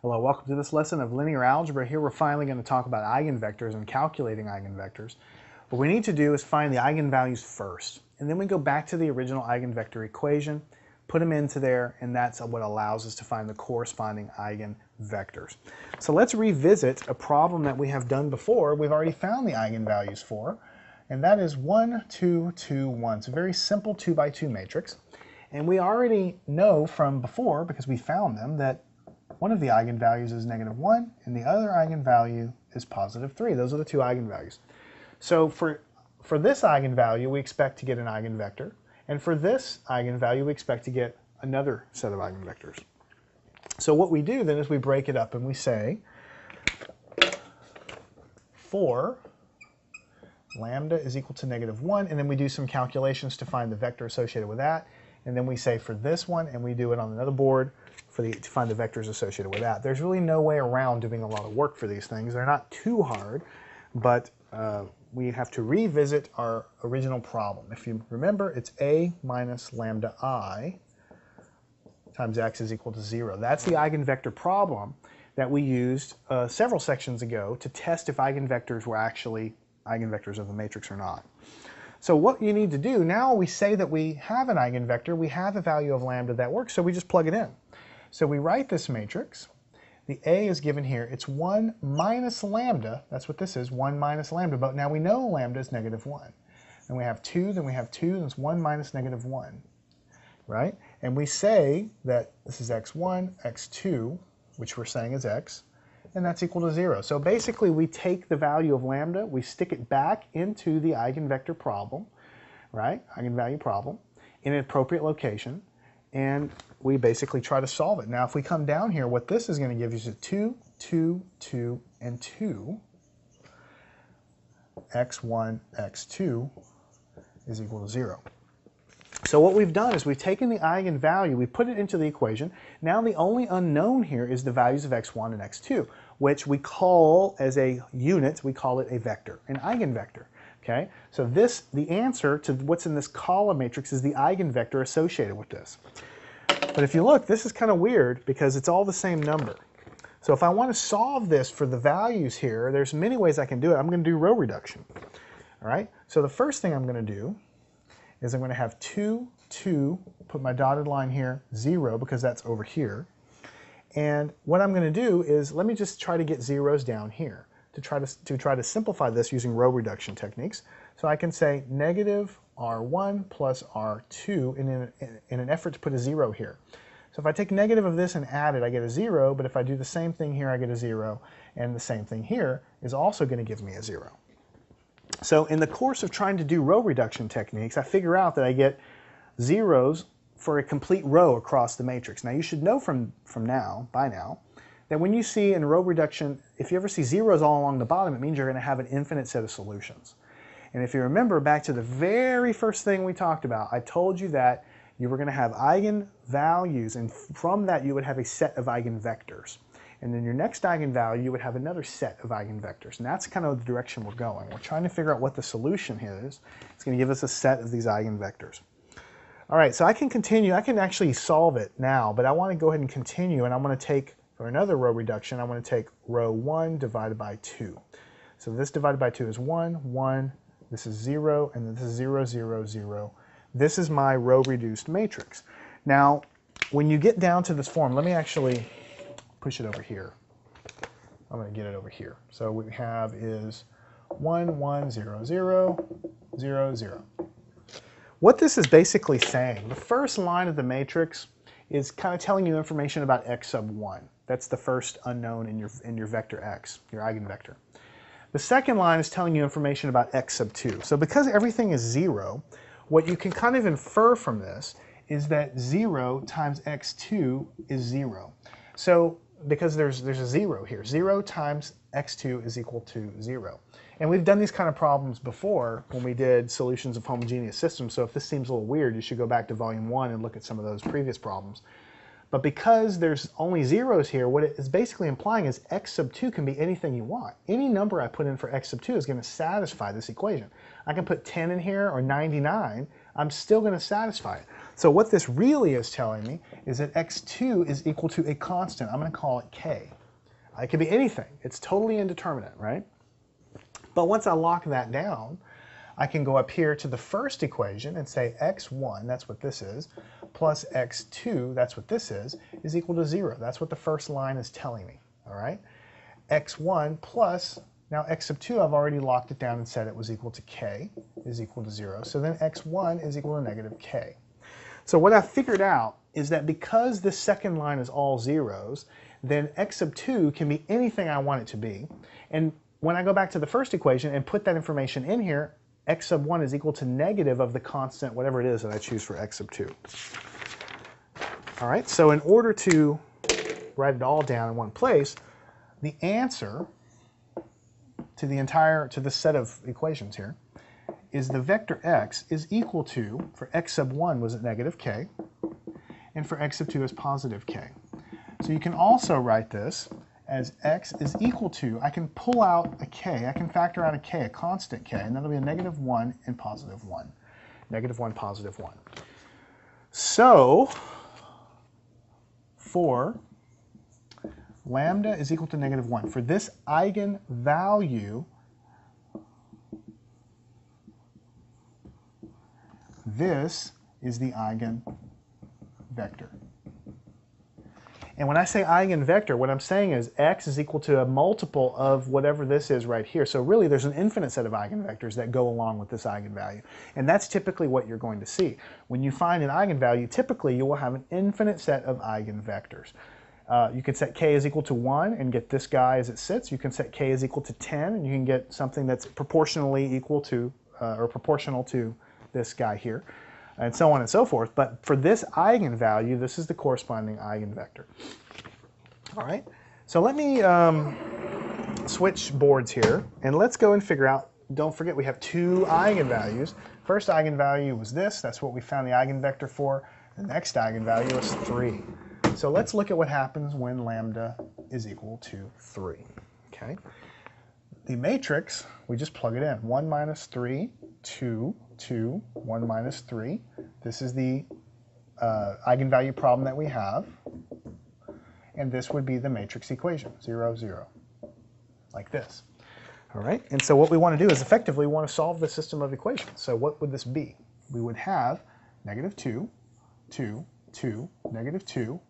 Hello, welcome to this lesson of linear algebra. Here we're finally going to talk about eigenvectors and calculating eigenvectors. What we need to do is find the eigenvalues first, and then we go back to the original eigenvector equation, put them into there, and that's what allows us to find the corresponding eigenvectors. So let's revisit a problem that we have done before. We've already found the eigenvalues for, and that is 1, 2, 2, 1. It's a very simple 2 by 2 matrix, and we already know from before, because we found them, that one of the eigenvalues is -1, and the other eigenvalue is +3. Those are the two eigenvalues. So for this eigenvalue, we expect to get an eigenvector, and for this eigenvalue, we expect to get another set of eigenvectors. So what we do then is we break it up and we say, for lambda is equal to -1, and then we do some calculations to find the vector associated with that, and then we say for this one, and we do it on another board, to find the vectors associated with that. There's really no way around doing a lot of work for these things. They're not too hard, but we have to revisit our original problem. If you remember, it's a minus lambda I times x is equal to 0. That's the eigenvector problem that we used several sections ago to test if eigenvectors were actually eigenvectors of the matrix or not. So what you need to do, now we say that we have an eigenvector, we have a value of lambda that works, so we just plug it in. So we write this matrix. The A is given here. It's 1 minus lambda. That's what this is, 1 minus lambda. But now we know lambda is -1. And we have 2, then we have 2, and it's 1 minus -1. Right? And we say that this is x1, x2, which we're saying is x, and that's equal to 0. So basically we take the value of lambda, we stick it back into the eigenvector problem, right? Eigenvalue problem, in an appropriate location, and we basically try to solve it. Now if we come down here, what this is going to give you is a 2, 2, 2, and 2. x1, x2 is equal to 0. So what we've done is we've taken the eigenvalue, we put it into the equation. Now the only unknown here is the values of x1 and x2, which we call as a unit, we call it a vector, an eigenvector. Okay? So the answer to what's in this column matrix is the eigenvector associated with this. But if you look, this is kind of weird because it's all the same number. So if I want to solve this for the values here, there's many ways I can do it. I'm going to do row reduction. All right? So the first thing I'm going to do is I'm going to have 2, 2, put my dotted line here, 0, because that's over here. And what I'm going to do is, let me just try to get zeros down here to try to simplify this using row reduction techniques. So I can say -r1 plus r2 in an effort to put a 0 here. So if I take negative of this and add it, I get a 0, but if I do the same thing here, I get a 0, and the same thing here is also going to give me a 0. So in the course of trying to do row reduction techniques, I figure out that I get zeros for a complete row across the matrix. Now you should know by now, that when you see in row reduction, if you ever see zeros all along the bottom, it means you're going to have an infinite set of solutions. And if you remember back to the very first thing we talked about, I told you that you were going to have eigenvalues, and from that you would have a set of eigenvectors. And then your next eigenvalue, you would have another set of eigenvectors. And that's kind of the direction we're going. We're trying to figure out what the solution here is. It's going to give us a set of these eigenvectors. All right, so I can continue. I can actually solve it now, but I want to go ahead and continue, and I want to take, for another row reduction, I want to take row 1 divided by 2. So this divided by 2 is 1, 1, this is 0, and then this is 0, 0, 0. This is my row reduced matrix. Now, when you get down to this form, let me actually push it over here. I'm going to get it over here. So what we have is 1, 1, 0, 0, 0, 0. What this is basically saying, the first line of the matrix is kind of telling you information about x sub 1. That's the first unknown in your vector x, your eigenvector. The second line is telling you information about x sub 2. So because everything is 0, what you can kind of infer from this is that 0 times x2 is 0. So because there's a 0 here, 0 times x2 is equal to 0. And we've done these kind of problems before when we did solutions of homogeneous systems, so if this seems a little weird, you should go back to volume 1 and look at some of those previous problems. But because there's only zeros here, what it is basically implying is x sub 2 can be anything you want. Any number I put in for x sub 2 is going to satisfy this equation. I can put 10 in here or 99, I'm still going to satisfy it. So what this really is telling me is that x2 is equal to a constant. I'm going to call it k. It could be anything. It's totally indeterminate, right? But once I lock that down, I can go up here to the first equation and say x1, that's what this is, plus x2, that's what this is equal to 0. That's what the first line is telling me, all right? x1 plus, now x sub 2, I've already locked it down and said it was equal to k, is equal to 0. So then x1 is equal to negative k. So what I figured out is that because this second line is all zeros, then x sub 2 can be anything I want it to be. And when I go back to the first equation and put that information in here, x sub 1 is equal to negative of the constant, whatever it is that I choose for x sub 2. All right, so in order to write it all down in one place, the answer to this set of equations here is the vector x is equal to, for x sub 1 was at negative k, and for x sub 2 is positive k. So you can also write this as x is equal to, I can pull out a k, I can factor out a k, a constant k, and that'll be a negative 1 and positive 1. Negative 1, positive 1. So, for lambda is equal to negative 1, for this eigenvalue, this is the eigenvector. And when I say eigenvector, what I'm saying is x is equal to a multiple of whatever this is right here. So really there's an infinite set of eigenvectors that go along with this eigenvalue. And that's typically what you're going to see. When you find an eigenvalue, typically you will have an infinite set of eigenvectors. You can set k is equal to 1 and get this guy as it sits. You can set k is equal to 10 and you can get something that's proportionally equal to, or proportional to this guy here, and so on and so forth. But for this eigenvalue, this is the corresponding eigenvector. All right, so let me switch boards here, and let's go and figure out, don't forget we have two eigenvalues. First eigenvalue was this, that's what we found the eigenvector for. The next eigenvalue is 3. So let's look at what happens when lambda is equal to 3, okay? The matrix, we just plug it in, 1 minus 3, 2, 2, 1 minus 3. This is the eigenvalue problem that we have. And this would be the matrix equation, 0, 0, like this. All right, and so what we want to do is effectively we want to solve the system of equations. So what would this be? We would have negative 2, 2, 2, negative 2,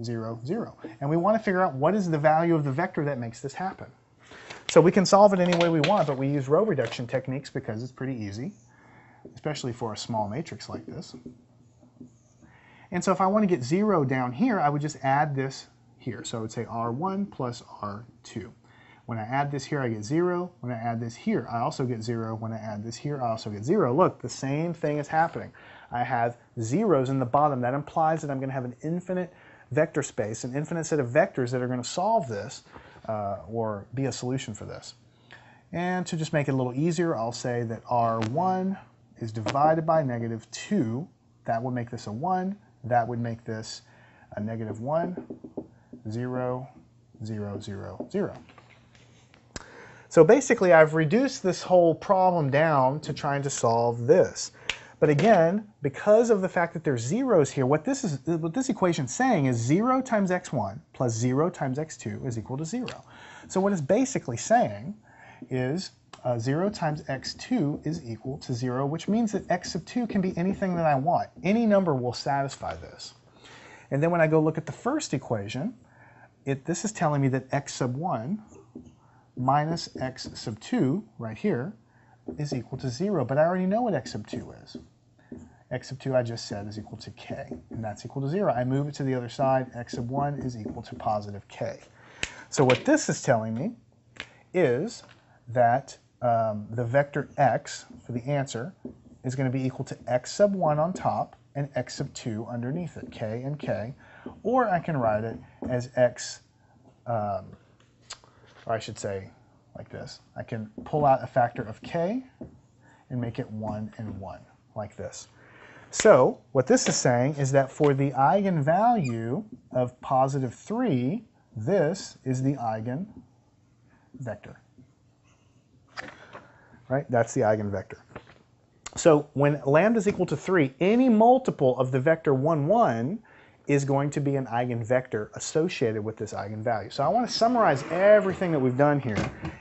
0, 0. And we want to figure out what is the value of the vector that makes this happen. So we can solve it any way we want, but we use row reduction techniques because it's pretty easy, especially for a small matrix like this. And so if I want to get 0 down here, I would just add this here. So I would say R1 plus R2. When I add this here, I get 0. When I add this here, I also get 0. When I add this here, I also get 0. Look, the same thing is happening. I have zeros in the bottom. That implies that I'm going to have an infinite vector space, an infinite set of vectors that are going to solve this or be a solution for this. And to just make it a little easier, I'll say that R1 is divided by negative 2. That would make this a 1. That would make this a negative 1, 0, 0, 0, 0. So basically, I've reduced this whole problem down to trying to solve this. But again, because of the fact that there's zeros here, what this equation is saying is 0 times x1 plus 0 times x2 is equal to 0. So what it's basically saying is 0 times x2 is equal to 0, which means that x sub 2 can be anything that I want. Any number will satisfy this. And then when I go look at the first equation, this is telling me that x sub 1 minus x sub 2, right here, is equal to 0. But I already know what x sub 2 is. X sub 2 I just said is equal to k, and that's equal to 0. I move it to the other side. X sub 1 is equal to positive k. So what this is telling me is that the vector x for the answer is going to be equal to x sub 1 on top and x sub 2 underneath it, k and k. Or I can write it as x, or I should say like this. I can pull out a factor of k and make it 1 and 1, like this. So what this is saying is that for the eigenvalue of positive 3, this is the eigenvector. Right? That's the eigenvector. So when lambda is equal to 3, any multiple of the vector 1, 1 is going to be an eigenvector associated with this eigenvalue. So I want to summarize everything that we've done here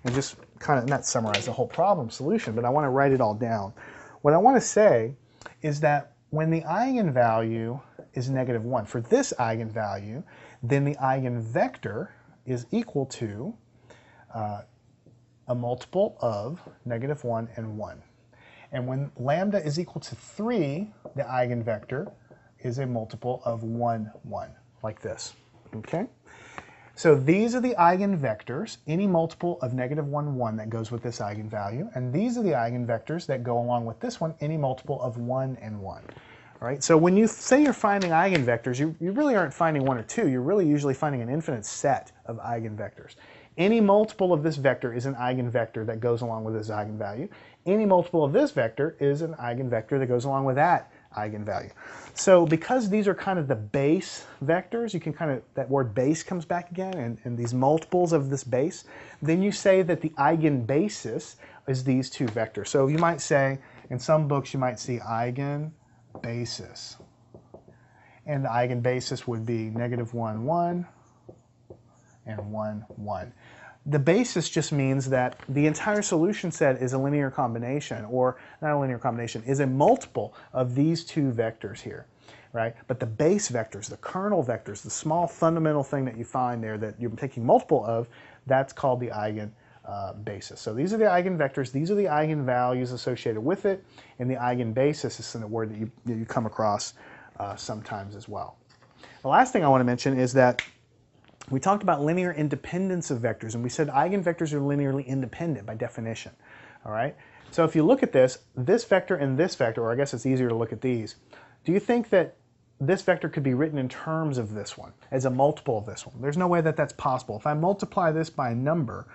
and just kind of, not summarize the whole problem solution, but I want to write it all down. What I want to say is that when the eigenvalue is -1 for this eigenvalue, then the eigenvector is equal to a multiple of -1 and 1. And when lambda is equal to 3, the eigenvector is a multiple of 1, 1, like this, okay? So these are the eigenvectors, any multiple of -1, 1 that goes with this eigenvalue, and these are the eigenvectors that go along with this one, any multiple of 1 and 1. All right, so when you say you're finding eigenvectors, you really aren't finding 1 or 2, you're really usually finding an infinite set of eigenvectors. Any multiple of this vector is an eigenvector that goes along with this eigenvalue. Any multiple of this vector is an eigenvector that goes along with that eigenvalue. So because these are kind of the base vectors, you can kind of, that word base comes back again, and these multiples of this base, then you say that the eigenbasis is these two vectors. So you might say, in some books you might see eigenbasis. And the eigenbasis would be -1, 1 and 1, 1. The basis just means that the entire solution set is a linear combination, or not a linear combination, is a multiple of these two vectors here, right? But the base vectors, the kernel vectors, the small fundamental thing that you find there that you're taking multiple of, that's called the eigenbasis. So these are the eigenvectors, these are the eigenvalues associated with it, and the eigenbasis is a word that you come across sometimes as well. The last thing I want to mention is that we talked about linear independence of vectors, and we said eigenvectors are linearly independent by definition, all right? So if you look at this vector and this vector, or I guess it's easier to look at these, do you think that this vector could be written in terms of this one, as a multiple of this one? There's no way that that's possible. If I multiply this by a number,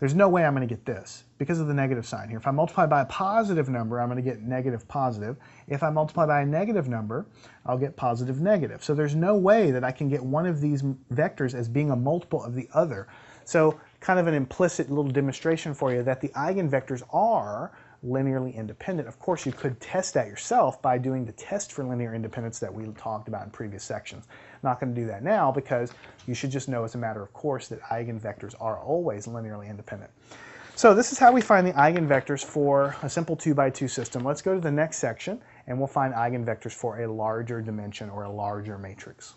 there's no way I'm going to get this because of the negative sign here. If I multiply by a positive number, I'm going to get negative positive. If I multiply by a negative number, I'll get positive negative. So there's no way that I can get one of these vectors as being a multiple of the other. So kind of an implicit little demonstration for you that the eigenvectors are linearly independent. Of course, you could test that yourself by doing the test for linear independence that we talked about in previous sections. I'm not going to do that now because you should just know as a matter of course that eigenvectors are always linearly independent. So this is how we find the eigenvectors for a simple 2x2 system. Let's go to the next section and we'll find eigenvectors for a larger dimension or a larger matrix.